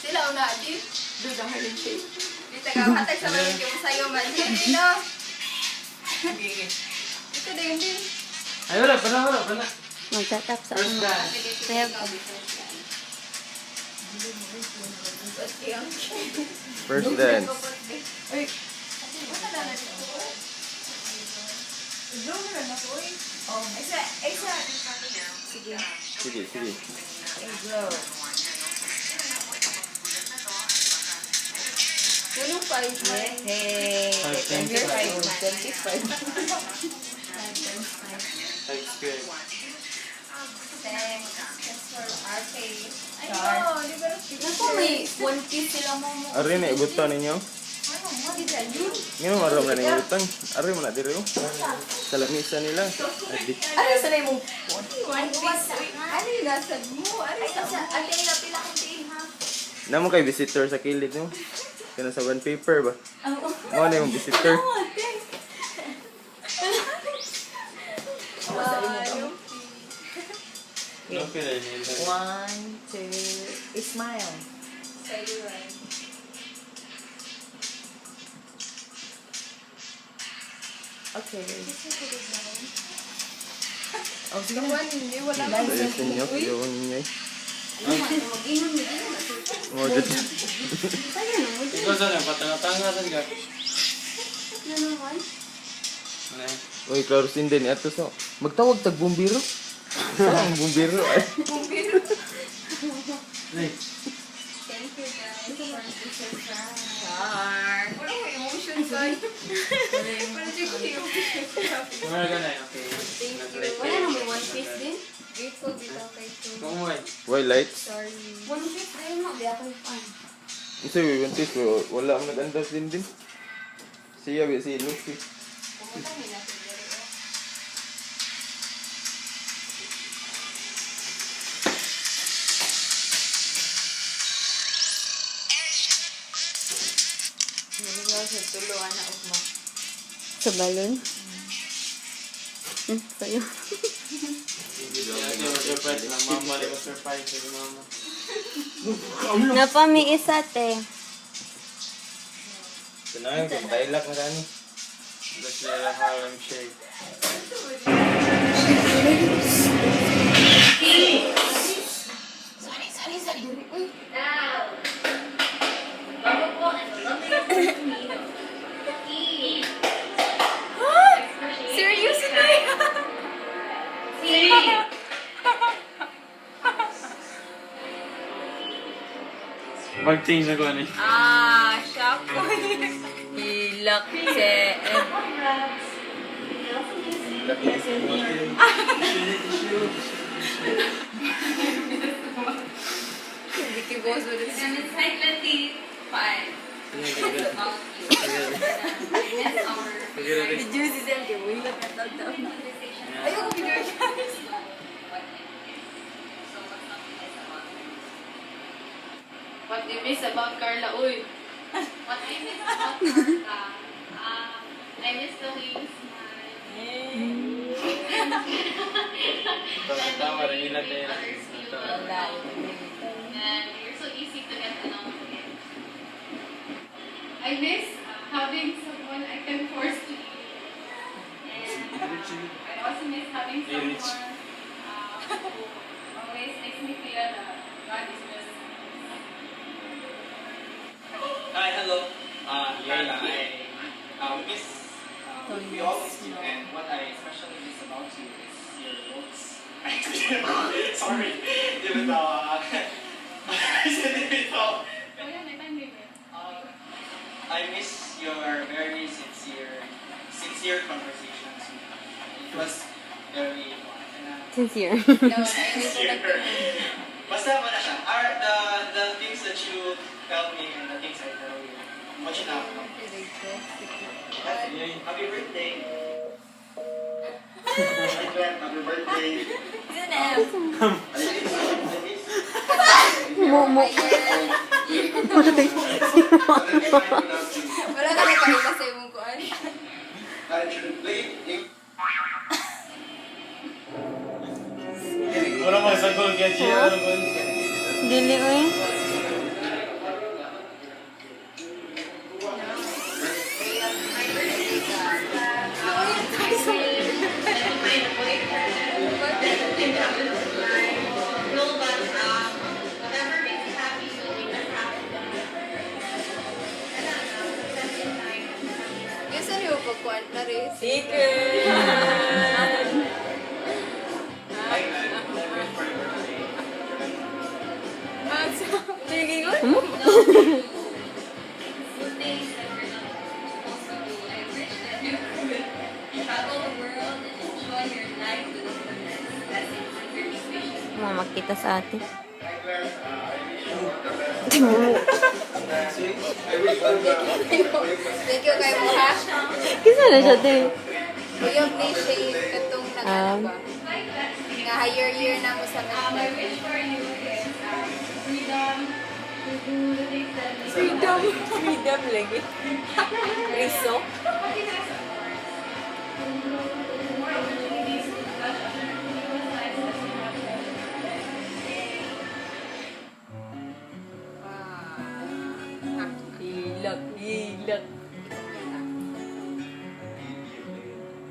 Sila una, di? Doon ang halin siya. Di tagahatag sa mga yung sa'yo man. Hindi no? Ito din din. Ay, wala. Magtatap sa First ano. dance. Kaya First dance. Ay, wala na dito. Blow mo lang ako eh. Oh, isa. Sige. Sige. Blow. Ganun pa rin. Hey. And you're 25. Thanks, good. Thanks. That's for RK. Ay, no. Di ba? Naku, may one piece sila mo. Ari na ibutan ninyo. Ano, maganda yun. Ngayon maram na ning ibutan. Ari mo na diri oh. Sa lamisa nila. Adi. Ano sa na mo? One piece. Ano yung nasa mo? Ano sa ate na pila kong tiin ha? Namo kay visitor sa kilid no. Kana sa one paper ba? Mo na yung visitor. No, pila yun. 1, 2, smile. Sa'yo, right? Okay. Oh, sige man, hindi wala ka. Ayos ninyo. Yung ninyo. Mo jud. Ikaw saan yung patanga-tanga saan ka? Ano yan? Uy, klaro sinden ato so. Magtawag tag bumbiro. Ang bumbiro ay. Ay, Thank you guys for the surprise. Wala ko emotion ko. Wala siya ko emotion. kumara ka na eh. Okay. Thank you. Like, Wala naman one piece din. Grateful dito kay to. Kung umuwi. Why lights? Sorry. One piece din mo. Di ako yung fan. Isa yung tis wala ang nag-andas din. Siya ba si Lucy. Pumunta nila sa dere. Niligaw sa tuluan na ugma. sa balon. Sa'yo. Surprise lang. Mama, di ko surprise sa mama. Napami isa te. Kanayan ko makailak na gani. That's the Harlem Shake. Seriously? Mag-change na ko ano Shock ko. Hilak si Hindi ki boss with it. The juicy self ke hilak na tawag. Ayoko video guys. What do you miss about Carla? Uy. What I miss about Carla? I miss the way you smile. Tama rin ilan na yun. And you're so easy to get along with. I miss having someone I can force to eat. And I also miss having someone who always makes me feel that God is just. Hi, hello. Carla, I miss, we all miss you, and what I especially miss about you is your looks. Sorry, even though, Oh yeah, may time limit. I miss your very sincere conversations. It was very, Sincere. No, I miss sincere. the Basta mo na siya. The things that you tell me and the things I tell you, much enough. Happy birthday. Happy birthday. Momo. Wala ka na pakita sa imong kuan. Wala mo sa goal kaya siya. Dili, uy. Gusto niyo pagkuhan na rin. Sige ko. Travel the world and enjoy your life to the fullest. That's it for your mission. Makita sa atin. Thank you kay mo ha. Kisa na siya, te. We appreciate katong nagano ba. Nga higher year na mo sa My mental. wish for you is freedom. Freedom lagi. Riso. Hilak, hilak.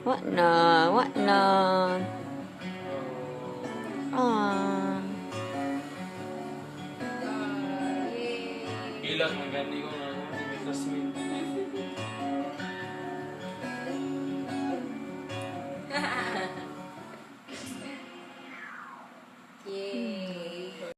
What na? What na? Ah. Ilang magandi ko na may classmate.